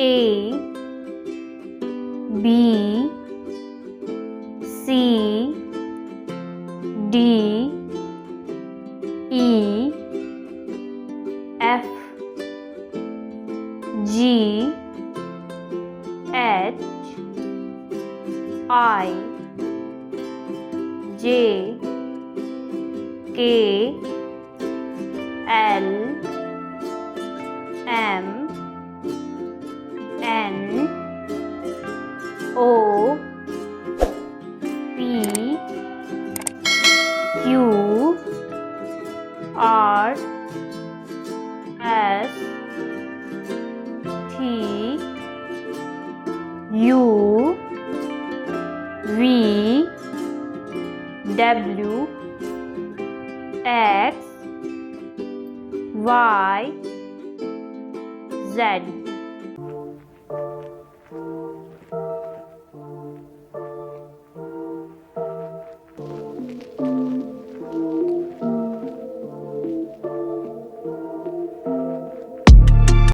A B C D E F G H I J K L M N O P Q R S T U V W X Y Z.